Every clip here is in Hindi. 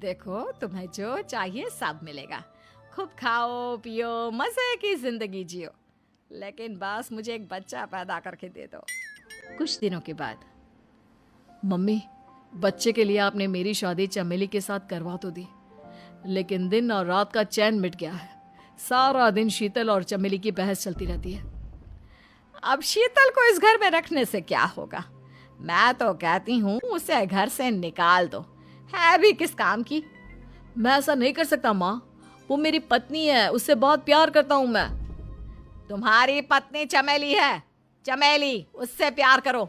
देखो, तुम्हें जो चाहिए सब मिलेगा। खूब खाओ पियो, मजे की जिंदगी जियो, लेकिन बस मुझे एक बच्चा पैदा करके दे दो। कुछ दिनों के बाद, मम्मी, बच्चे के लिए आपने मेरी शादी चमेली के साथ करवा तो दी, लेकिन दिन और रात का चैन मिट गया है। सारा दिन शीतल और चमेली की बहस चलती रहती है। अब शीतल को इस घर में रखने से क्या होगा? मैं तो कहती हूँ उसे घर से निकाल दो, है भी किस काम की। मैं ऐसा नहीं कर सकता माँ, वो मेरी पत्नी है, उससे बहुत प्यार करता हूँ मैं। तुम्हारी पत्नी चमेली है, चमेली, उससे प्यार करो।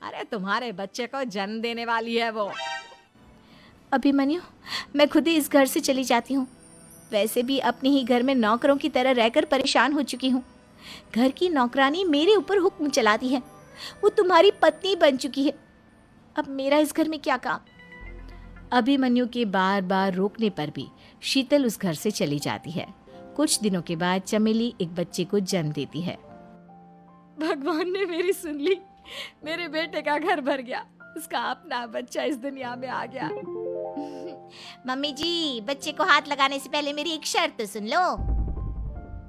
अरे तुम्हारे बच्चे को जन्म देने वाली है वो। अभिमन्यु, मैं खुद ही इस घर से चली जाती हूँ। वैसे भी अपने ही घर में नौकरों की तरह रहकर परेशान हो चुकी हूँ। घर की नौकरानी मेरे ऊपर हुक्म चलाती है, वो तुम्हारी पत्नी बन चुकी है। अब मेरा इस घर में क्या काम? अभिमन्यु के बार बार रोकने पर भी शीतल उस घर से चली जाती है। कुछ दिनों के बाद चमेली एक बच्चे को जन्म देती है। भगवान ने मेरी सुन ली, मेरे बेटे का घर भर गया, उसका अपना बच्चा इस दुनिया में आ गया। मम्मी जी, बच्चे को हाथ लगाने से पहले मेरी एक शर्त तो सुन लो।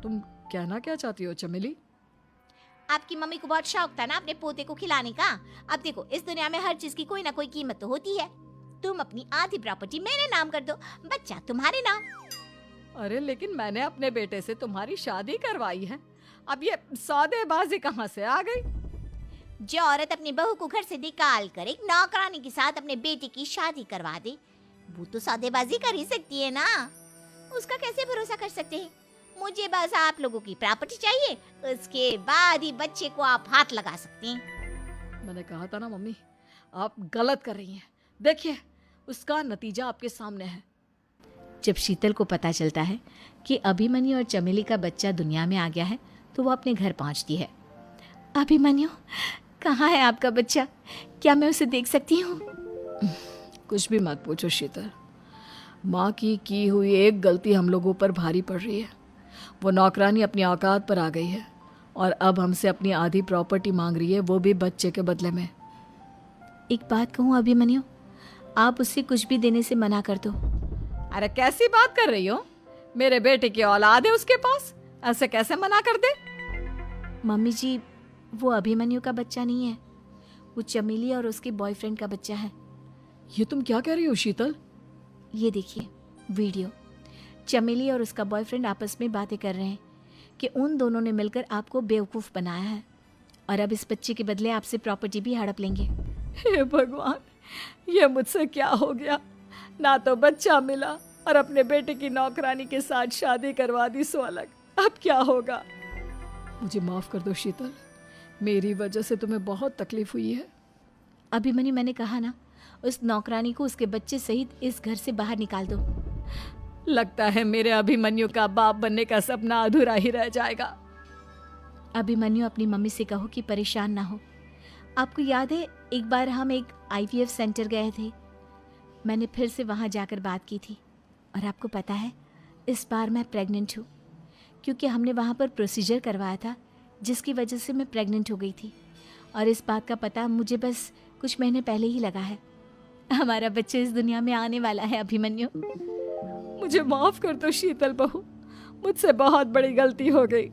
तुम कहना क्या चाहती हो चमेली? आपकी मम्मी को बहुत शौक था ना अपने पोते को खिलाने का। अब देखो, इस दुनिया में हर चीज की कोई ना कोई कीमत तो होती है। तुम अपनी आधी प्रॉपर्टी मेरे नाम कर दो, बच्चा तुम्हारे नाम। अरे लेकिन मैंने अपने बेटे से तुम्हारी शादी करवाई है, अब ये सौदेबाजी कहाँ से आ गई? जो औरत अपनी बहू को घर से निकाल कर एक नौकरानी के साथ अपने बेटे की शादी करवा दे, वो तो सौदेबाजी कर ही सकती है ना। उसका कैसे भरोसा कर सकते हैं? मुझे बस आप लोगों की प्रॉपर्टी चाहिए, उसके बाद ही बच्चे को आप हाथ लगा सकते हैं। मैंने कहा था ना मम्मी, आप गलत कर रही हैं। देखिए, उसका नतीजा आपके सामने है। जब शीतल को पता चलता है कि अभिमन्यु और चमेली का बच्चा दुनिया में आ गया है, तो वो अपने घर पहुंचती है। अभिमन्यु, कहाँ है आपका बच्चा? क्या मैं उसे देख सकती हूँ? कुछ भी मत पूछो शीतल, माँ की हुई एक गलती हम लोगों पर भारी पड़ रही है। वो नौकरानी अपनी औकात पर आ गई है और अब हमसे अपनी आधी प्रॉपर्टी मांग रही है, वो भी बच्चे के बदले में। एक बात कहूँ अभिमन्यु, आप उससे कुछ भी देने से मना कर दो। अरे कैसी बात कर रही हो? मेरे बेटे की औलाद है उसके पास, ऐसे कैसे मना कर दे? मम्मी जी, वो अभिमन्यु का बच्चा नहीं है, वो चमेली और उसके बॉयफ्रेंड का बच्चा है। ये तुम क्या कह रही हो शीतल? ये देखिए वीडियो। चमेली और उसका बॉयफ्रेंड आपस में बातें कर रहे हैं कि उन दोनों ने मिलकर आपको बेवकूफ़ बनाया है और अब इस बच्चे के बदले आपसे प्रॉपर्टी भी हड़प लेंगे। हे भगवान, ये मुझसे क्या हो गया? ना तो बच्चा मिला और अपने बेटे की नौकरानी के साथ शादी करवा दी सो अलग। अब क्या होगा? मुझे माफ कर दो शीतल, मेरी वजह से तुम्हें बहुत तकलीफ हुई है। अभिमन्यु, मैंने कहा ना, उस नौकरानी को उसके बच्चे सहित इस घर से बाहर निकाल दो। लगता है मेरे अभिमन्यु का बाप बनने का सपना अधूरा ही रह जाएगा। अभिमन्यु, अपनी मम्मी से कहो कि परेशान ना हो। आपको याद है एक बार हम एक IVF सेंटर गए थे, मैंने फिर से वहाँ जाकर बात की थी और आपको पता है इस बार मैं प्रेग्नेंट हूँ, क्योंकि हमने वहाँ पर प्रोसीजर करवाया था जिसकी वजह से मैं प्रेग्नेंट हो गई थी और इस बात का पता मुझे बस कुछ महीने पहले ही लगा है। हमारा बच्चा इस दुनिया में आने वाला है अभिमन्यु। मुझे माफ कर दो शीतल बहू, मुझसे बहुत बड़ी गलती हो गई।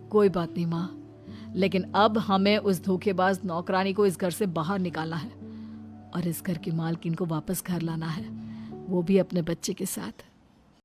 कोई बात नहीं माँ, लेकिन अब हमें उस धोखेबाज नौकरानी को इस घर से बाहर निकालना है और इस घर की मालकिन को वापस घर लाना है, वो भी अपने बच्चे के साथ।